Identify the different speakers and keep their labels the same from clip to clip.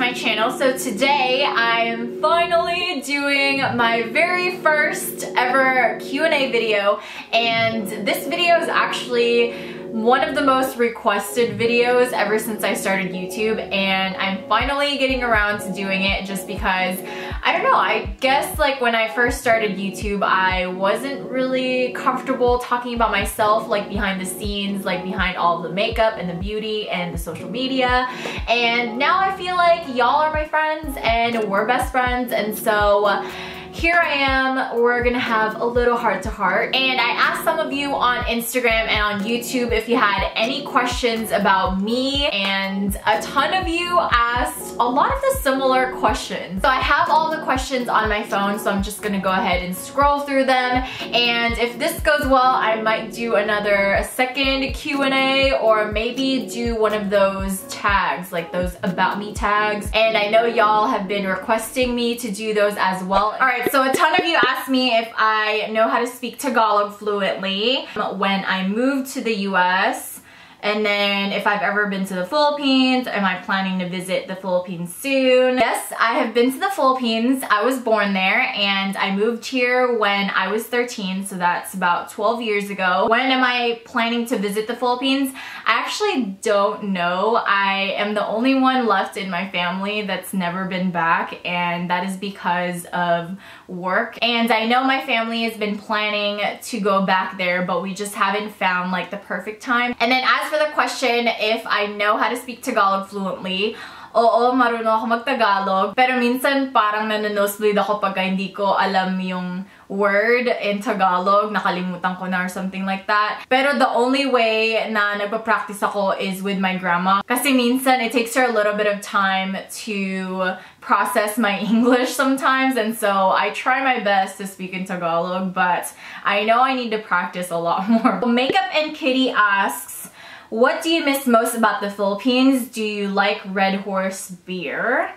Speaker 1: my channel. So today I'm finally doing my very first ever Q&A video, and this video is actually one of the most requested videos ever since I started YouTube, and I'm finally getting around to doing it just because, I don't know, I guess like when I first started YouTube I wasn't really comfortable talking about myself like behind the scenes, like behind all the makeup and the beauty and the social media, and now I feel like y'all are my friends and we're best friends, and so here I am, we're gonna have a little heart-to-heart. And I asked some of you on Instagram and on YouTube if you had any questions about me, and a ton of you asked a lot of the similar questions. So I have all the questions on my phone, so I'm just gonna go ahead and scroll through them, and if this goes well, I might do another second Q&A, or maybe do one of those tags, like those about me tags, and I know y'all have been requesting me to do those as well. Alright, so a ton of you asked me if I know how to speak Tagalog fluently when I moved to the US, and then if I've ever been to the Philippines. Am I planning to visit the Philippines soon? Yes, I have been to the Philippines. I was born there and I moved here when I was 13, so that's about 12 years ago. When am I planning to visit the Philippines? I actually don't know. I am the only one left in my family that's never been back, and that is because of work. And I know my family has been planning to go back there, but we just haven't found like the perfect time. And then as for the question if I know how to speak Tagalog fluently, oo, marunong ako mag-Tagalog, pero minsan parang nanonosebleed ako pag hindi ko alam yung word in Tagalog, nakalimutan ko na or something like that. Pero the only way na nagpa-practice ako is with my grandma, kasi minsan it takes her a little bit of time to process my English sometimes, and so I try my best to speak in Tagalog, but I know I need to practice a lot more. Makeup and Kitty asks, what do you miss most about the Philippines? Do you like Red Horse beer?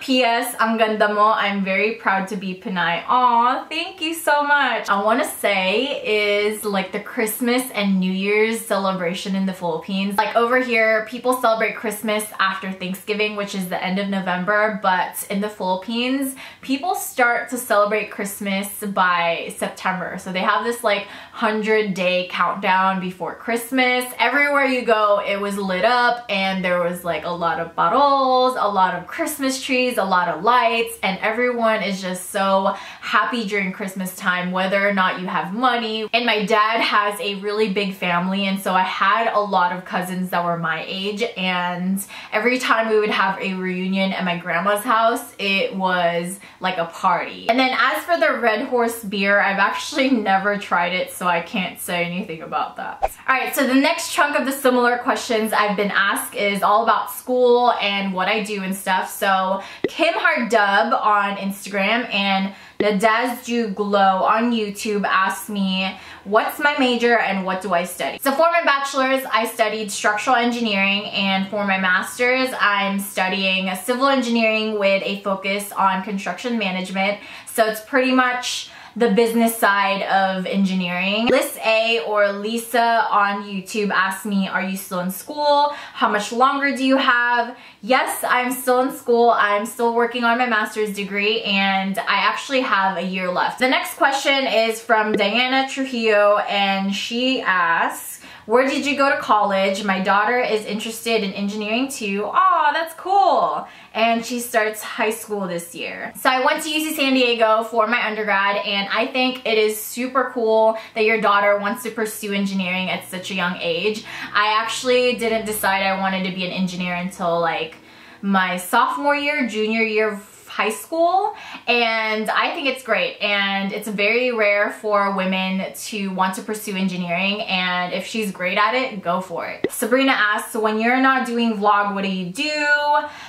Speaker 1: P.S. Ang ganda mo. I'm very proud to be Pinay. Aw, thank you so much. I want to say is like the Christmas and New Year's celebration in the Philippines. Like over here, people celebrate Christmas after Thanksgiving, which is the end of November, but in the Philippines, people start to celebrate Christmas by September. So they have this like 100-day countdown before Christmas. Everywhere you go, it was lit up, and there was like a lot of paroles, a lot of Christmas trees, a lot of lights, and everyone is just so happy during Christmas time, whether or not you have money. And my dad has a really big family, and so I had a lot of cousins that were my age, and every time we would have a reunion at my grandma's house, it was like a party. And then as for the Red Horse beer, I've actually never tried it, so I can't say anything about that. Alright, so the next chunk of the similar questions I've been asked is all about school and what I do and stuff. So Kim Hardub on Instagram and Nadaz Glow on YouTube asked me, what's my major and what do I study? So for my bachelor's, I studied structural engineering, and for my master's, I'm studying civil engineering with a focus on construction management. So it's pretty much the business side of engineering. Liz A or Lisa on YouTube asked me, are you still in school? How much longer do you have? Yes, I'm still in school. I'm still working on my master's degree, and I actually have a year left. The next question is from Diana Trujillo, and she asks, where did you go to college? My daughter is interested in engineering too. Aw, that's cool. And she starts high school this year. So I went to UC San Diego for my undergrad, and I think it is super cool that your daughter wants to pursue engineering at such a young age. I actually didn't decide I wanted to be an engineer until like my sophomore year, junior year of high school, and I think it's great, and it's very rare for women to want to pursue engineering, and if she's great at it, go for it. Sabrina asked, so when you're not doing vlog, what do you do?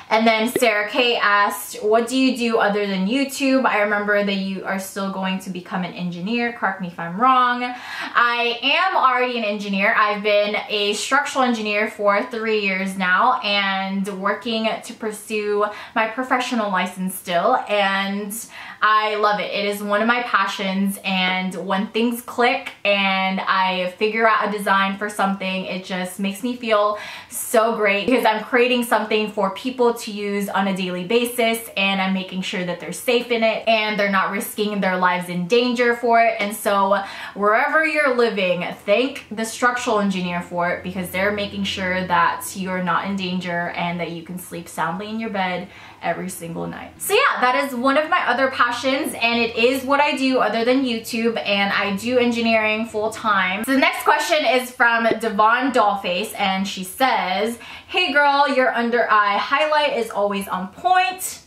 Speaker 1: And then Sarah K asked, what do you do other than YouTube? I remember that you are still going to become an engineer. Correct me if I'm wrong. I am already an engineer. I've been a structural engineer for 3 years now, and working to pursue my professional license still, and I love it. It is one of my passions, and when things click and I figure out a design for something, it just makes me feel so great because I'm creating something for people to use on a daily basis, and I'm making sure that they're safe in it and they're not risking their lives in danger for it. And so wherever you're living, thank the structural engineer for it, because they're making sure that you're not in danger and that you can sleep soundly in your bed every single night. So yeah, that is one of my other passions, and it is what I do other than YouTube, and I do engineering full time. So the next question is from Devon Dollface, and she says, "Hey girl, your under eye highlight is always on point."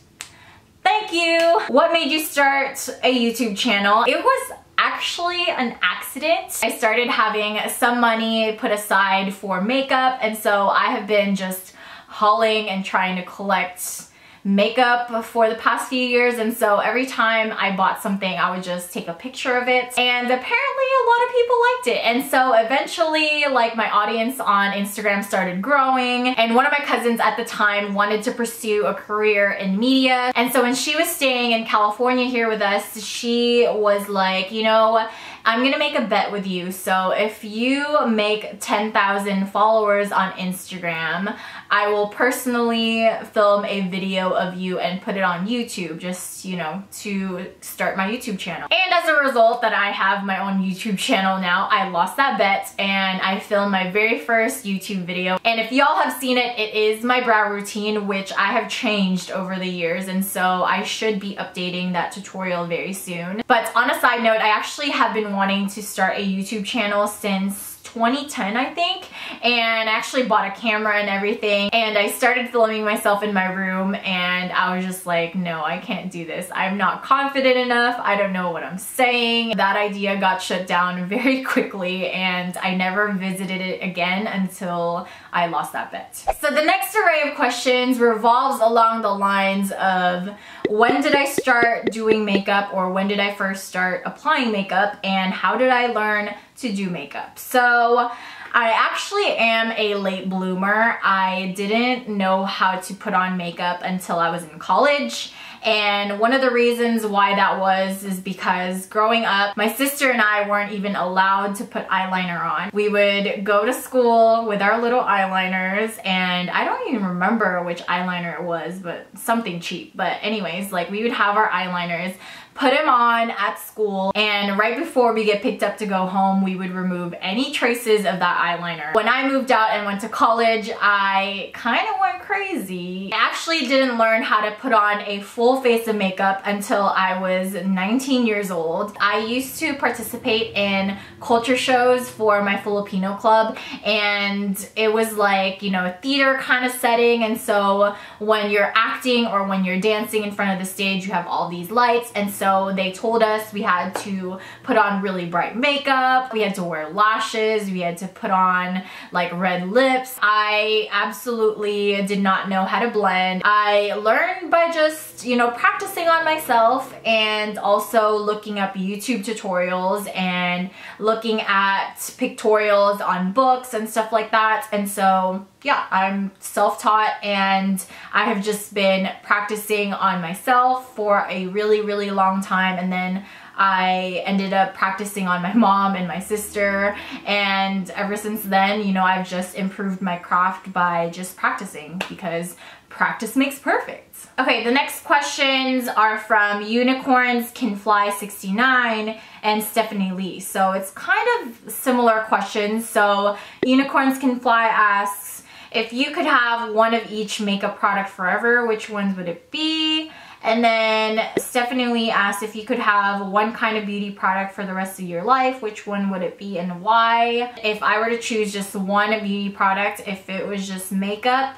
Speaker 1: Thank you. What made you start a YouTube channel? It was actually an accident. I started having some money put aside for makeup, and so I have been just hauling and trying to collect makeup for the past few years, and so every time I bought something I would just take a picture of it, and apparently a lot of people liked it. And so eventually, like, my audience on Instagram started growing, and one of my cousins at the time wanted to pursue a career in media, and so when she was staying in California here with us, she was like, you know, I'm gonna make a bet with you. So if you make 10,000 followers on Instagram, I will personally film a video of you and put it on YouTube, just, you know, to start my YouTube channel. And as a result that I have my own YouTube channel now, I lost that bet and I filmed my very first YouTube video. And if y'all have seen it, it is my brow routine, which I have changed over the years, and so I should be updating that tutorial very soon. But on a side note, I actually have been wanting to start a YouTube channel since 2010, I think, and I actually bought a camera and everything, and I started filming myself in my room, and I was just like, no, I can't do this. I'm not confident enough. I don't know what I'm saying. That idea got shut down very quickly, and I never visited it again until I lost that bet. So the next array of questions revolves along the lines of, when did I start doing makeup, or when did I first start applying makeup, and how did I learn to do makeup? So I actually am a late bloomer. I didn't know how to put on makeup until I was in college. And one of the reasons why that was is because growing up, my sister and I weren't even allowed to put eyeliner on. We would go to school with our little eyeliners, and I don't even remember which eyeliner it was, but something cheap. But anyways, like, we would have our eyeliners, put them on at school, and right before we get picked up to go home, we would remove any traces of that eyeliner. When I moved out and went to college, I kind of went crazy. I actually didn't learn how to put on a full face of makeup until I was 19 years old. I used to participate in culture shows for my Filipino club, and it was like, you know, a theater kind of setting, and so when you're acting or when you're dancing in front of the stage, you have all these lights, and so they told us we had to put on really bright makeup, we had to wear lashes, we had to put on like red lips. I absolutely did not know how to blend. I learned by just, you know, practicing on myself, and also looking up YouTube tutorials and looking at pictorials on books and stuff like that. And so yeah, I'm self-taught, and I have just been practicing on myself for a really, really long time, and then I ended up practicing on my mom and my sister, and ever since then, you know, I've just improved my craft by just practicing, because practice makes perfect. Okay, the next questions are from Unicorns Can Fly 69 and Stephanie Lee. So it's kind of similar questions. So Unicorns Can Fly asks, if you could have one of each makeup product forever, which ones would it be? And then Stephanie Lee asks, if you could have one kind of beauty product for the rest of your life, which one would it be and why? If I were to choose just one beauty product, if it was just makeup,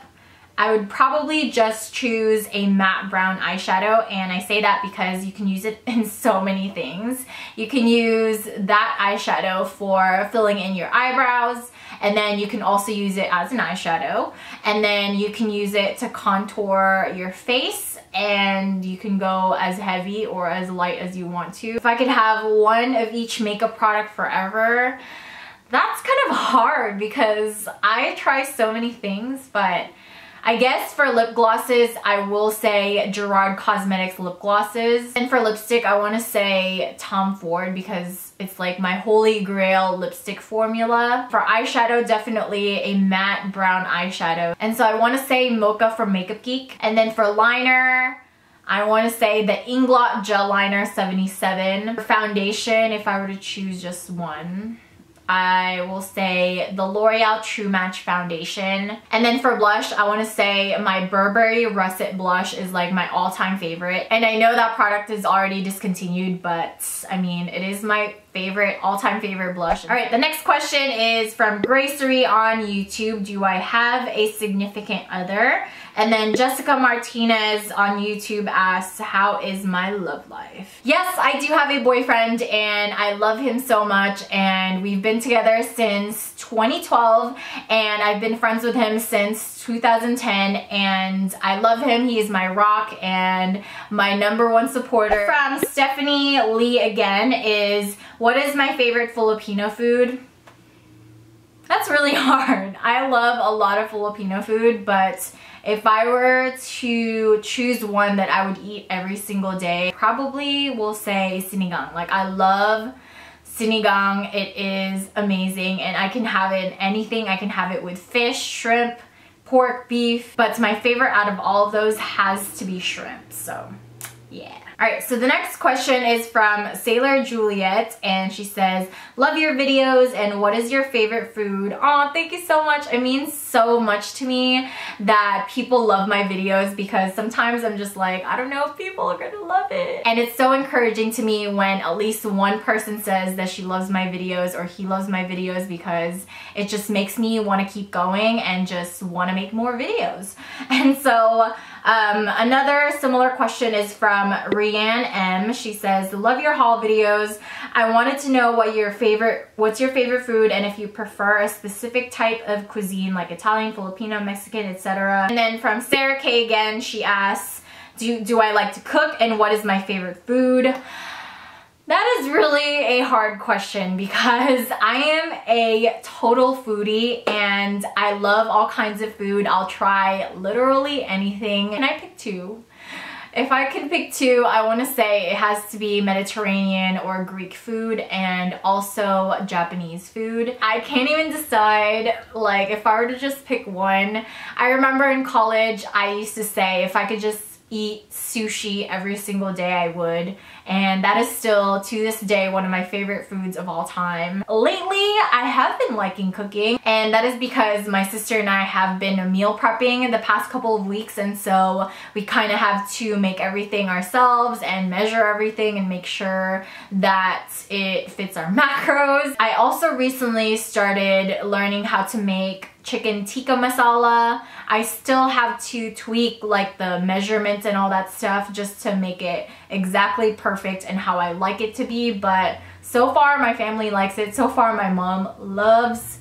Speaker 1: I would probably just choose a matte brown eyeshadow, and I say that because you can use it in so many things. You can use that eyeshadow for filling in your eyebrows, and then you can also use it as an eyeshadow, and then you can use it to contour your face, and you can go as heavy or as light as you want to. If I could have one of each makeup product forever, that's kind of hard because I try so many things, but I guess for lip glosses, I will say Gerard Cosmetics lip glosses. And for lipstick, I want to say Tom Ford because it's like my holy grail lipstick formula. For eyeshadow, definitely a matte brown eyeshadow. And so I want to say Mocha from Makeup Geek. And then for liner, I want to say the Inglot Gel Liner 77. For foundation, if I were to choose just one, I will say the L'Oreal True Match Foundation. And then for blush, I want to say my Burberry Russet Blush is like my all-time favorite. And I know that product is already discontinued, but I mean, it is my favorite, all-time favorite blush. All right, the next question is from Gracery on YouTube. Do I have a significant other? And then Jessica Martinez on YouTube asks, how is my love life? Yes, I do have a boyfriend and I love him so much, and we've been together since 2012 and I've been friends with him since 2010, and I love him. He is my rock and my #1 supporter. From Stephanie Lee again is, what is my favorite Filipino food? That's really hard. I love a lot of Filipino food, but if I were to choose one that I would eat every single day, probably will say sinigang. Like, I love sinigang. It is amazing and I can have it in anything. I can have it with fish, shrimp, pork, beef, but my favorite out of all of those has to be shrimp, so yeah. Alright, so the next question is from Sailor Juliet, and she says, love your videos, and what is your favorite food? Aw, thank you so much. It means so much to me that people love my videos, because sometimes I'm just like, I don't know if people are gonna love it. And it's so encouraging to me when at least one person says that she loves my videos or he loves my videos, because it just makes me want to keep going and just want to make more videos. And so another similar question is from Rianne M. She says, love your haul videos. I wanted to know what's your favorite food, and if you prefer a specific type of cuisine like Italian, Filipino, Mexican, etc. And then from Sarah K again, she asks, do I like to cook, and what is my favorite food? That is really a hard question because I am a total foodie and I love all kinds of food. I'll try literally anything. Can I pick two? If I can pick two, I want to say it has to be Mediterranean or Greek food, and also Japanese food. I can't even decide, like, if I were to just pick one. I remember in college I used to say if I could just eat sushi every single day, I would, and that is still to this day one of my favorite foods of all time. Lately I have been liking cooking, and that is because my sister and I have been meal prepping the past couple of weeks, and so we kind of have to make everything ourselves and measure everything and make sure that it fits our macros. I also recently started learning how to make chicken tikka masala. I still have to tweak like the measurements and all that stuff just to make it exactly perfect and how I like it to be, but so far my family likes it. So far my mom loves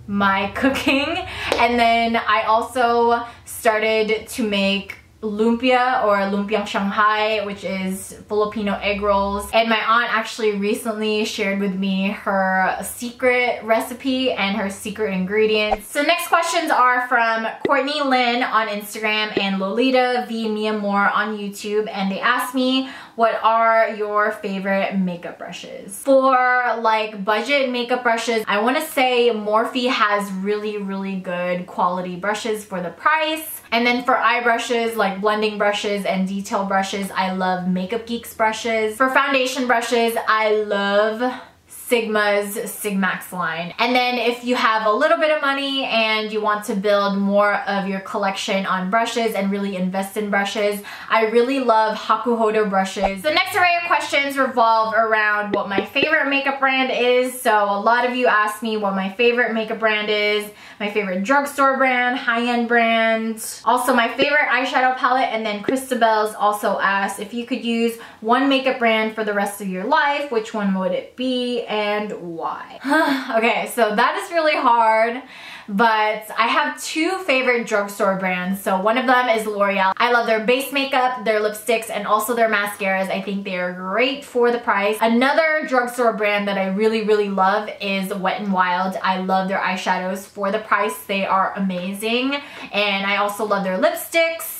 Speaker 1: my cooking. And then I also started to make lumpia, or lumpiang Shanghai, which is Filipino egg rolls. And my aunt actually recently shared with me her secret recipe and her secret ingredients. So next questions are from Courtney Lynn on Instagram and Lolita V Mia Moore on YouTube, and they asked me, what are your favorite makeup brushes? For like budget makeup brushes, I want to say Morphe has really good quality brushes for the price. And then for eye brushes, like blending brushes and detail brushes, I love Makeup Geek's brushes. For foundation brushes, I love Sigma's Sigmax line. And then if you have a little bit of money and you want to build more of your collection on brushes and really invest in brushes, I really love Hakuhodo brushes. The next array of questions revolve around what my favorite makeup brand is. So a lot of you asked me what my favorite makeup brand is, my favorite drugstore brand, high-end brand, also my favorite eyeshadow palette. And then Christabel's also asked if you could use one makeup brand for the rest of your life, which one would it be? and why? Okay, so that is really hard, but I have two favorite drugstore brands. So one of them is L'Oreal. I love their base makeup, their lipsticks, and also their mascaras. I think they are great for the price. Another drugstore brand that I really love is Wet n Wild. I love their eyeshadows for the price. They are amazing. And I also love their lipsticks.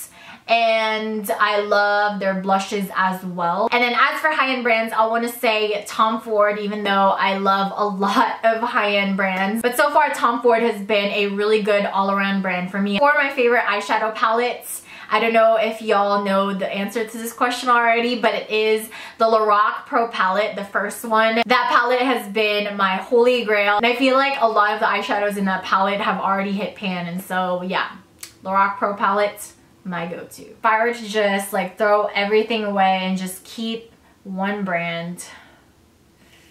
Speaker 1: And I love their blushes as well. And then as for high-end brands, I want to say Tom Ford, even though I love a lot of high-end brands. But so far, Tom Ford has been a really good all-around brand for me. For my favorite eyeshadow palettes, I don't know if y'all know the answer to this question already, but it is the Lorac Pro palette, the first one. That palette has been my holy grail. And I feel like a lot of the eyeshadows in that palette have already hit pan. And so yeah, Lorac Pro palette, my go-to. If I were to just like throw everything away and just keep one brand,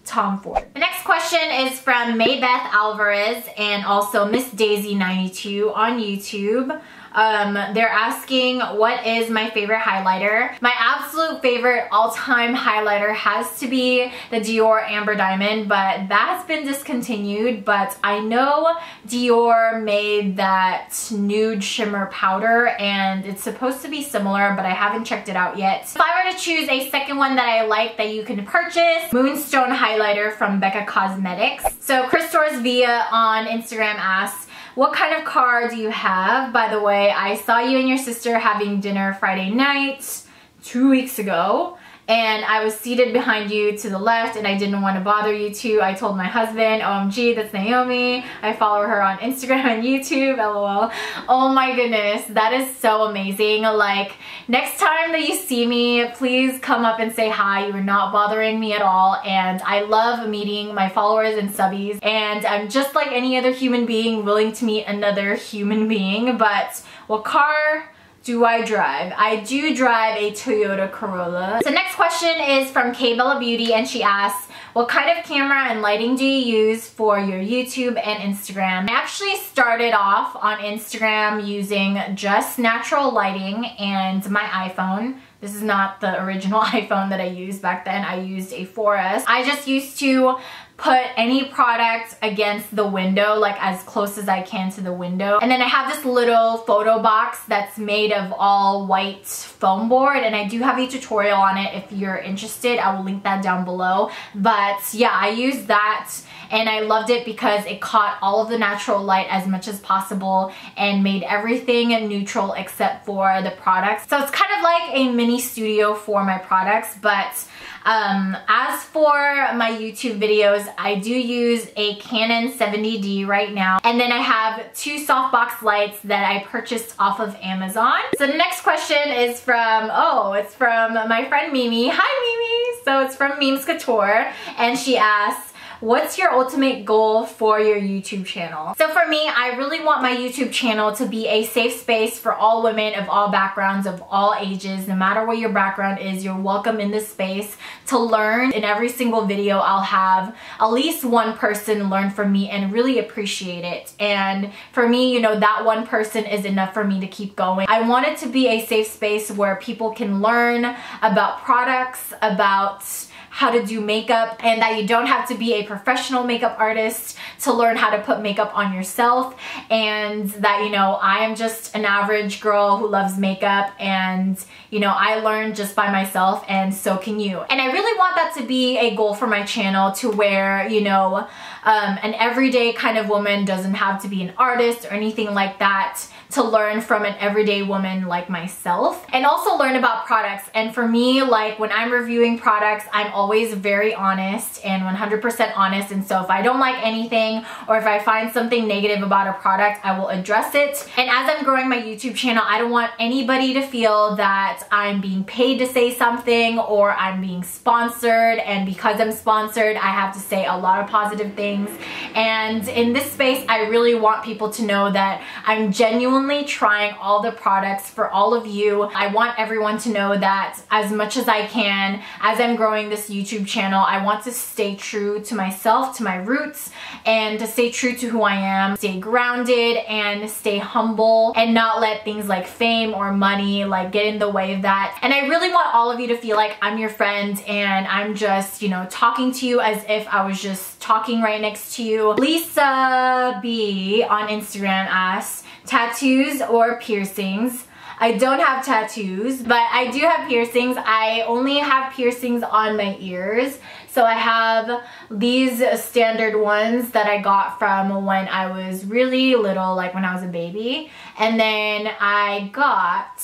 Speaker 1: Tom Ford. The next question is from Maybeth Alvarez and also Miss Daisy 92 on YouTube. They're asking, what is my favorite highlighter? My absolute favorite all-time highlighter has to be the Dior Amber Diamond, but that has been discontinued. But I know Dior made that nude shimmer powder and it's supposed to be similar, but I haven't checked it out yet. If I were to choose a second one that I like that you can purchase, Moonstone highlighter from Becca Cosmetics. So Chris Torres Via on Instagram asks, what kind of car do you have? By the way, I saw you and your sister having dinner Friday night 2 weeks ago, and I was seated behind you to the left and I didn't want to bother you two. I told my husband, OMG, that's Naomi. I follow her on Instagram and YouTube, LOL. Oh my goodness, that is so amazing. Like, next time that you see me, please come up and say hi. You are not bothering me at all, and I love meeting my followers and subbies, and I'm just like any other human being willing to meet another human being. But what car do I drive? I do drive a Toyota Corolla. So next question is from K Bella Beauty, and she asks, what kind of camera and lighting do you use for your YouTube and Instagram? I actually started off on Instagram using just natural lighting and my iPhone. This is not the original iPhone that I used back then. I used a 4S. I just used to put any product against the window, like as close as I can to the window. And then I have this little photo box that's made of all white foam board, and I do have a tutorial on it if you're interested. I will link that down below. But yeah, I used that and I loved it because it caught all of the natural light as much as possible and made everything neutral except for the products. So it's kind of like a mini studio for my products. But as for my YouTube videos, I do use a Canon 70D right now. And then I have two softbox lights that I purchased off of Amazon. So the next question is from, it's from my friend Mimi. Hi Mimi! So it's from Memes Couture, and she asks, what's your ultimate goal for your YouTube channel? So for me, I really want my YouTube channel to be a safe space for all women of all backgrounds, of all ages. No matter what your background is, you're welcome in this space to learn. In every single video, I'll have at least one person learn from me and really appreciate it. And for me, you know, that one person is enough for me to keep going. I want it to be a safe space where people can learn about products, about how to do makeup, and that you don't have to be a professional makeup artist to learn how to put makeup on yourself, and that, you know, I am just an average girl who loves makeup, and you know, I learned just by myself, and so can you. And I really want that to be a goal for my channel, to where, you know, an everyday kind of woman doesn't have to be an artist or anything like that to learn from an everyday woman like myself, and also learn about products. And for me, like when I'm reviewing products, I'm always very honest and 100% honest. And so if I don't like anything, or if I find something negative about a product, I will address it. And as I'm growing my YouTube channel, I don't want anybody to feel that I'm being paid to say something or I'm being sponsored, and because I'm sponsored, I have to say a lot of positive things. And in this space, I really want people to know that I'm genuinely trying all the products for all of you. I want everyone to know that as much as I can, as I'm growing this YouTube channel. I want to stay true to myself, to my roots, and to stay true to who I am, stay grounded and stay humble, and not let things like fame or money like get in the way of that. And I really want all of you to feel like I'm your friend and I'm just, you know, talking to you as if I was just talking right next to you. Lisa B on Instagram asks, tattoos or piercings? I don't have tattoos, but I do have piercings. I only have piercings on my ears. So I have these standard ones that I got from when I was really little, like when I was a baby. And then I got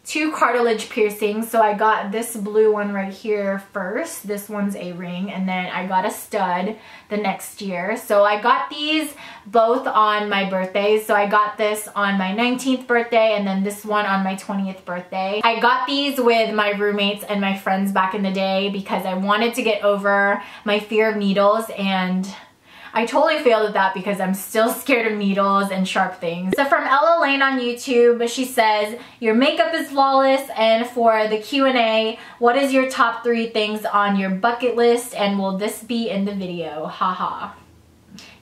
Speaker 1: 2 cartilage piercings. So I got this blue one right here first. This one's a ring, and then I got a stud the next year. So I got these both on my birthdays. So I got this on my 19th birthday and then this one on my 20th birthday. I got these with my roommates and my friends back in the day because I wanted to get over my fear of needles, and I totally failed at that because I'm still scared of needles and sharp things. So from Ella Lane on YouTube, she says, your makeup is flawless, and for the Q&A, what is your top 3 things on your bucket list, and will this be in the video? Haha.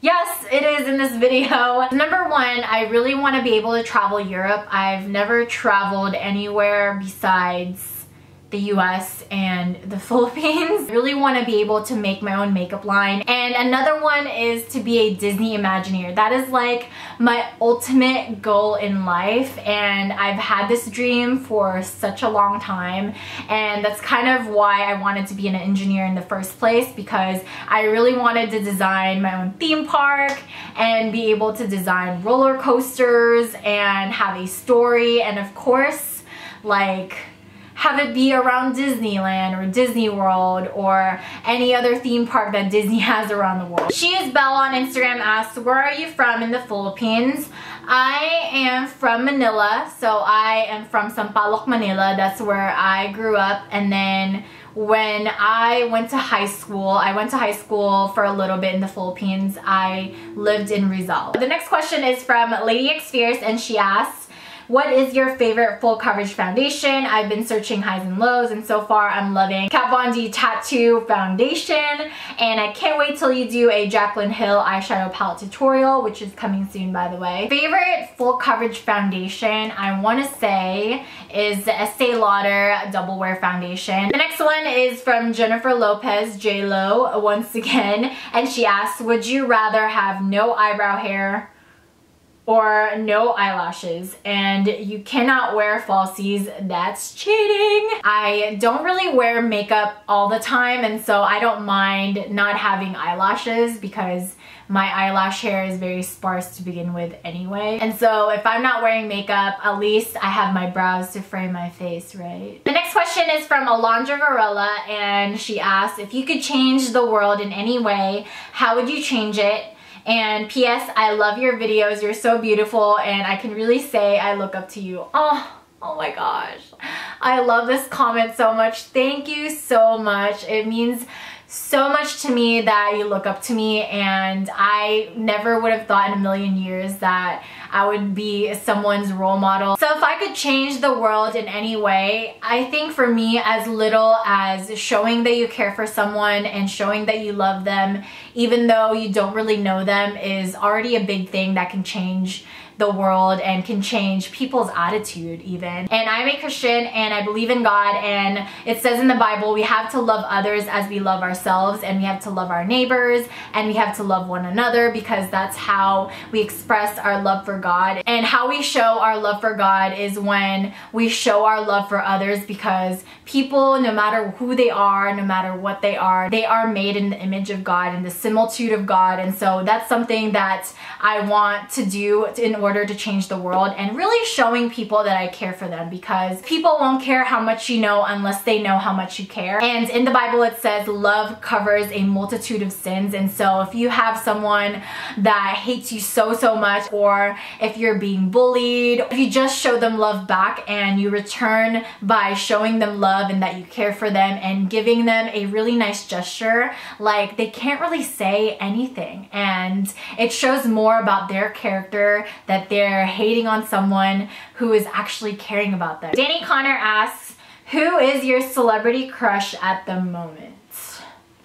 Speaker 1: Yes, it is in this video. Number 1, I really want to be able to travel Europe. I've never traveled anywhere besides the US and the Philippines. I really want to be able to make my own makeup line. And another one is to be a Disney Imagineer. That is like my ultimate goal in life, and I've had this dream for such a long time, and that's kind of why I wanted to be an engineer in the first place, because I really wanted to design my own theme park and be able to design roller coasters and have a story, and of course like have it be around Disneyland or Disney World or any other theme park that Disney has around the world. She is Bella on Instagram asks, where are you from in the Philippines? I am from Manila, so I am from Sampaloc, Manila. That's where I grew up, and then when I went to high school for a little bit in the Philippines. I lived in Rizal. The next question is from Lady X Fierce, and she asks, what is your favorite full coverage foundation? I've been searching highs and lows, and so far I'm loving Kat Von D Tattoo Foundation, and I can't wait till you do a Jaclyn Hill eyeshadow palette tutorial, which is coming soon, by the way. Favorite full coverage foundation, I want to say, is the Estee Lauder Double Wear Foundation. The next one is from Jennifer Lopez, J-Lo, once again, and she asks, would you rather have no eyebrow hair or no eyelashes? And you cannot wear falsies, that's cheating. I don't really wear makeup all the time, and so I don't mind not having eyelashes because my eyelash hair is very sparse to begin with anyway. And so if I'm not wearing makeup, at least I have my brows to frame my face, right? The next question is from Alondra Varela, and she asks, if you could change the world in any way, how would you change it? And P.S. I love your videos. You're so beautiful, and I can really say I look up to you. Oh my gosh. I love this comment so much. Thank you so much. It means so much to me that you look up to me, and I never would have thought in a million years that I would be someone's role model. So if I could change the world in any way, I think for me, as little as showing that you care for someone and showing that you love them, even though you don't really know them, is already a big thing that can change the world and can change people's attitude even. And I'm a Christian, and I believe in God, and it says in the Bible we have to love others as we love ourselves, and we have to love our neighbors, and we have to love one another, because that's how we express our love for God. And how we show our love for God is when we show our love for others, because people, no matter who they are, no matter what they are made in the image of God and the similitude of God. And so that's something that I want to do in order to change the world, and really showing people that I care for them, because people won't care how much you know unless they know how much you care. And in the Bible it says love covers a multitude of sins. And so if you have someone that hates you so much, or if you're being bullied, if you just show them love back and you return by showing them love and that you care for them and giving them a really nice gesture, like, they can't really say anything, and it shows more about their character that they're hating on someone who is actually caring about them. Danny Connor asks, Who is your celebrity crush at the moment?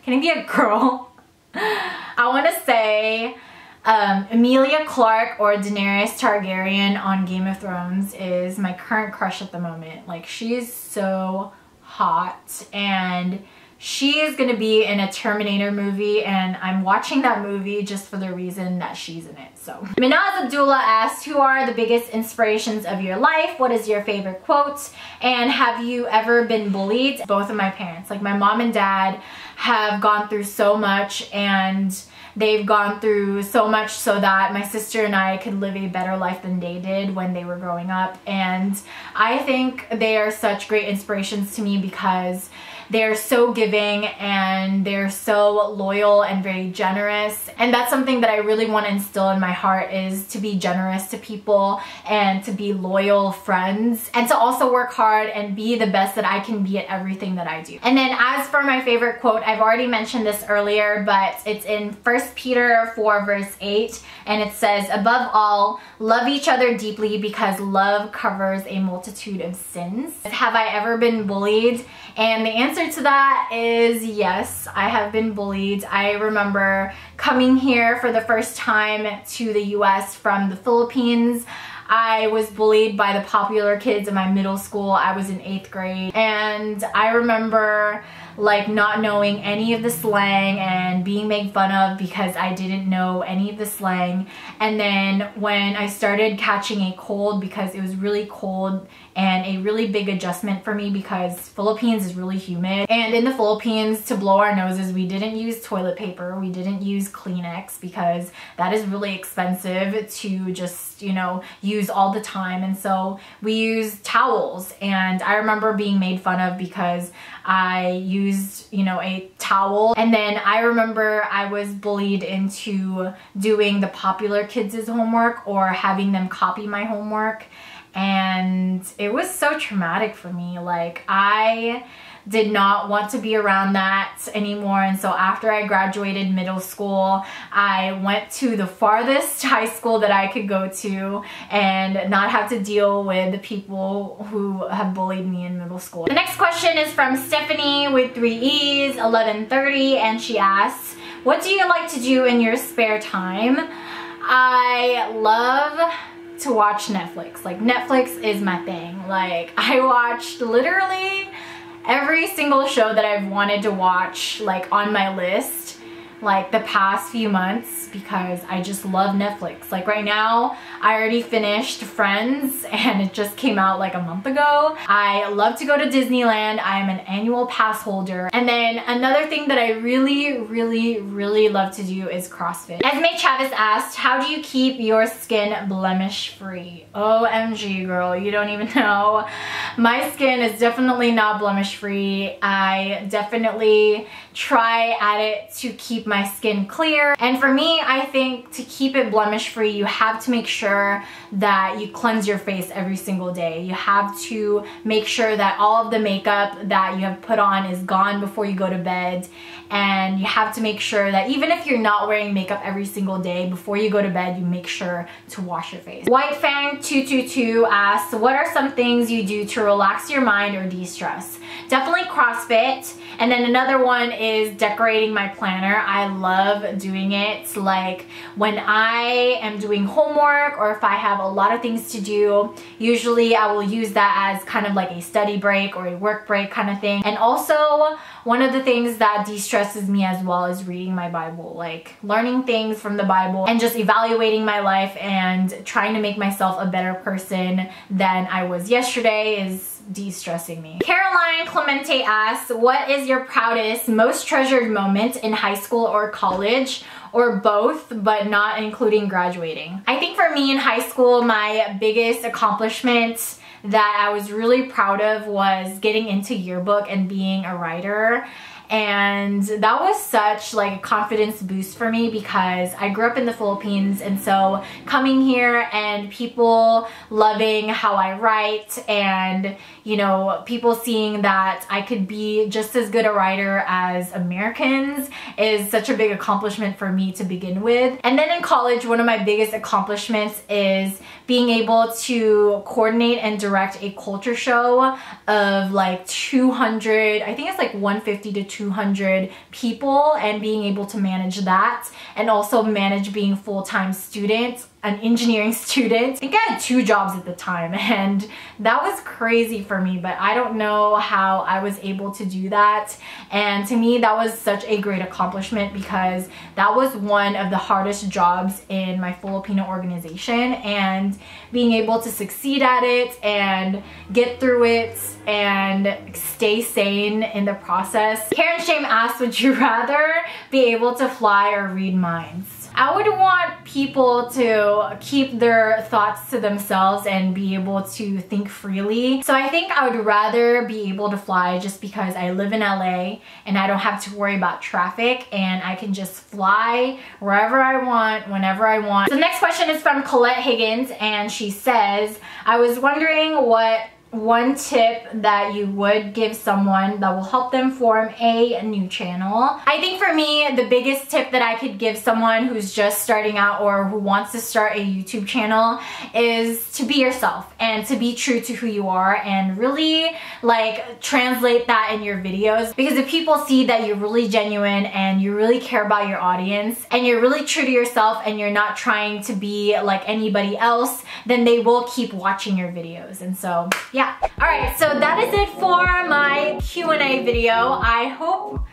Speaker 1: Can it be a girl? I want to say Emilia Clarke or Daenerys Targaryen on Game of Thrones is my current crush at the moment. Like, she is so hot, and she is going to be in a Terminator movie, and I'm watching that movie just for the reason that she's in it. So Minaz Abdullah asked, who are the biggest inspirations of your life? What is your favorite quote? And have you ever been bullied? Both of my parents, like my mom and dad, have gone through so much, and they've gone through so much so that my sister and I could live a better life than they did when they were growing up. And I think they are such great inspirations to me because they're so giving and they're so loyal and very generous. And that's something that I really want to instill in my heart, is to be generous to people and to be loyal friends and to also work hard and be the best that I can be at everything that I do. And then as for my favorite quote, I've already mentioned this earlier, but it's in 1 Peter 4 verse 8, and it says, above all, love each other deeply because love covers a multitude of sins. Have I ever been bullied? And the answer to that is yes, I have been bullied. I remember coming here for the first time to the US from the Philippines. I was bullied by the popular kids in my middle school. I was in 8th grade, and I remember like not knowing any of the slang and being made fun of because I didn't know any of the slang. And then when I started catching a cold, because it was really cold and a really big adjustment for me because Philippines is really humid, and in the Philippines, to blow our noses, we didn't use toilet paper, we didn't use Kleenex because that is really expensive to just, you know, use all the time. And so we used towels, and I remember being made fun of because I used, you know, a towel. And then I remember I was bullied into doing the popular kids' homework or having them copy my homework. And it was so traumatic for me. Like, I did not want to be around that anymore. And so after I graduated middle school, I went to the farthest high school that I could go to and not have to deal with the people who have bullied me in middle school. The next question is from Stephanie with 3 E's, 1130, and she asks, what do you like to do in your spare time? I love to watch Netflix. Like, Netflix is my thing. Like, I watched literally every single show that I've wanted to watch, like, on my list, like, the past few months, because I just love Netflix. Like, right now, I already finished Friends, and it just came out like a month ago. I love to go to Disneyland. I am an annual pass holder. And then another thing that I really love to do is CrossFit. Esme Chavez asked, how do you keep your skin blemish free? OMG, girl, you don't even know. My skin is definitely not blemish free. I definitely try at it to keep my skin clear. And for me, I think to keep it blemish free, you have to make sure that you cleanse your face every single day. You have to make sure that all of the makeup that you have put on is gone before you go to bed. And you have to make sure that even if you're not wearing makeup every single day, before you go to bed, you make sure to wash your face. Whitefang222 asks, what are some things you do to relax your mind or de-stress? Definitely CrossFit. And then another one is decorating my planner. I love doing it. Like, when I am doing homework or if I have a lot of things to do, usually I will use that as kind of like a study break or a work break kind of thing. And also, one of the things that de-stresses me as well is reading my Bible, like learning things from the Bible and just evaluating my life and trying to make myself a better person than I was yesterday is de-stressing me. Caroline Clemente asks, what is your proudest, most treasured moment in high school or college, or both, but not including graduating? I think for me in high school, my biggest accomplishment that I was really proud of was getting into yearbook and being a writer. and that was such like a confidence boost for me because I grew up in the Philippines, and so coming here and people loving how I write, and you know, people seeing that I could be just as good a writer as Americans is such a big accomplishment for me to begin with. And then in college, one of my biggest accomplishments is being able to coordinate and direct a culture show of like 200, I think it's like 150 to 200 people, and being able to manage that and also manage being full-time student, an engineering student. I think I had 2 jobs at the time, and that was crazy for me, but I don't know how I was able to do that. And to me, that was such a great accomplishment because that was one of the hardest jobs in my Filipino organization, and being able to succeed at it and get through it and stay sane in the process. Karen Shame asked, would you rather be able to fly or read minds? I would want people to keep their thoughts to themselves and be able to think freely. So I think I would rather be able to fly just because I live in LA and I don't have to worry about traffic, and I can just fly wherever I want, whenever I want. So the next question is from Colette Higgins, and she says, I was wondering what one tip that you would give someone that will help them form a new channel. I think for me, the biggest tip that I could give someone who's just starting out or who wants to start a YouTube channel is to be yourself and to be true to who you are, and really like translate that in your videos. Because if people see that you're really genuine and you really care about your audience and you're really true to yourself and you're not trying to be like anybody else, then they will keep watching your videos. And so yeah. Alright, so that is it for my Q&A video. I hope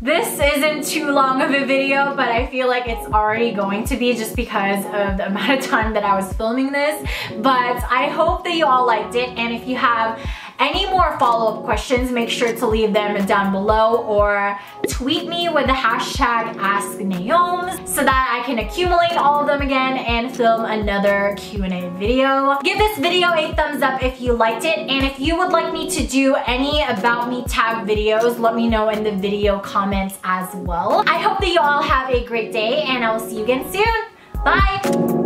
Speaker 1: this isn't too long of a video, but I feel like it's already going to be just because of the amount of time that I was filming this. But I hope that you all liked it, and if you have any more follow-up questions, make sure to leave them down below or tweet me with the hashtag AskNaohms so that I can accumulate all of them again and film another Q&A video. Give this video a thumbs up if you liked it, and if you would like me to do any About Me tag videos, let me know in the video comments as well. I hope that you all have a great day, and I will see you again soon. Bye!